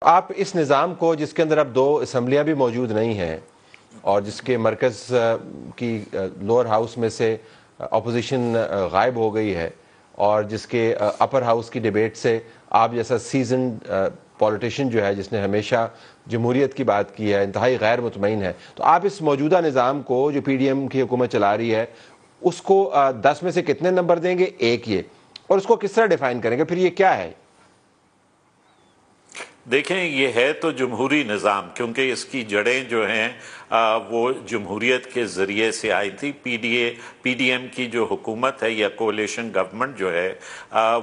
آپ اس نظام کو جس کے اندر اب 2 اسمبلیاں بھی موجود نہیں ہیں اور جس کے مرکز کی لوور ہاؤس میں سے اپوزیشن غائب ہو گئی ہے اور جس کے اپر ہاؤس کی ڈیبیٹ سے آپ جیسا سیزنڈ پولیٹیشین جو ہے جس نے ہمیشہ جمہوریت کی بات کی ہے انتہائی غیر مطمئن ہے، تو آپ اس موجودہ نظام کو جو پی ڈی ایم کی حکومت چلا رہی ہے اس کو 10 میں سے کتنے نمبر دیں گے؟ ایک یہ، اور اس کو کس طرح ڈیفائن کریں گے؟ پھر یہ کیا ہے؟ دیکھیں، یہ ہے تو جمہوری نظام، کیونکہ اس کی جڑیں جو ہیں وہ جمہوریت کے ذریعے سے آئی تھی۔ پی ڈی ایم کی جو حکومت ہے یا کولیشن گورنمنٹ جو ہے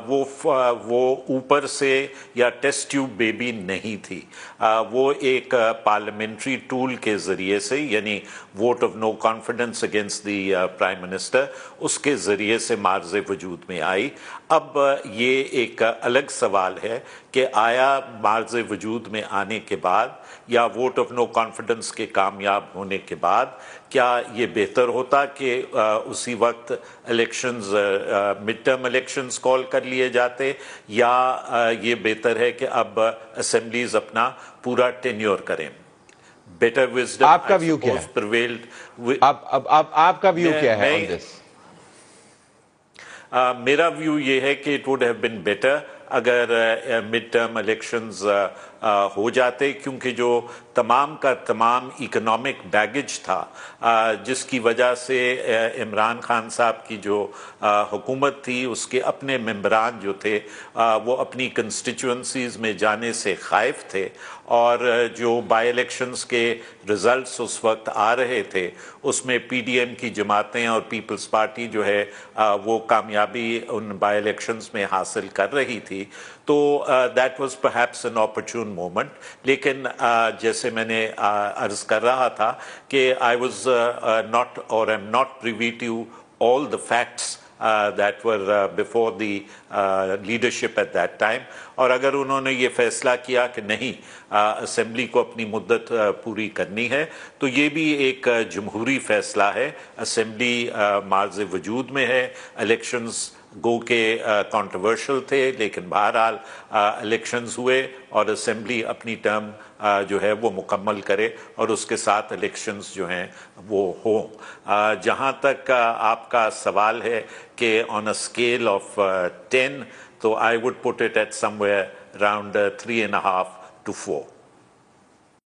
وہ اوپر سے یا ٹیسٹ ٹیوب بیبی نہیں تھی، وہ ایک پارلیمنٹری ٹول کے ذریعے سے، یعنی vote of no confidence against the prime minister, اس کے ذریعے سے معرض وجود میں آئی۔ اب یہ ایک الگ سوال ہے کہ آیا معرض وجود میں آنے کے بعد یا ووٹ آف نو کانفیڈنس کے کامیاب ہونے کے بعد کیا یہ بہتر ہوتا کہ اسی وقت الیکشنز، مڈ ٹرم الیکشنز کال کر لیے جاتے، یا یہ بہتر ہے کہ اب اسمبلیز اپنا پورا ٹینیور کریں؟ بیٹر وزڈم آپ کا ویو کیا ہے؟ آپ کا ویو کیا ہے on this؟ میرا ویو یہ ہے کہ it would have been better اگر مڈ ٹرم الیکشنز ہو جاتے، کیونکہ جو تمام کا تمام اکنامک بیگج تھا جس کی وجہ سے عمران خان صاحب کی جو حکومت تھی، اس کے اپنے ممبران جو تھے وہ اپنی کنسٹیچوئنسیز میں جانے سے خائف تھے، اور جو بائی الیکشنز کے ریزلٹس اس وقت آ رہے تھے اس میں پی ڈی ایم کی جماعتیں اور پیپلز پارٹی جو ہے وہ کامیابی ان بائی الیکشنز میں حاصل کر رہی تھی، تو that was perhaps an opportune moment. لیکن جیسے میں نے عرض کر رہا تھا کہ I was not or am not privy to all the facts that were before the leadership at that time، اور اگر انہوں نے یہ فیصلہ کیا کہ نہیں اسمبلی کو اپنی مدت پوری کرنی ہے تو یہ بھی ایک جمہوری فیصلہ ہے۔ اسمبلی معرض وجود میں ہے، الیکشنز گو کے کانٹروورشل تھے لیکن بہرحال الیکشنز ہوئے اور اسمبلی اپنی ٹرم جو ہے وہ مکمل کرے اور اس کے ساتھ الیکشنز جو ہیں وہ ہوں۔ جہاں تک آپ کا سوال ہے کہ آن اے اسکیل آف 10، تو I would put it at somewhere around 3.5 to 4۔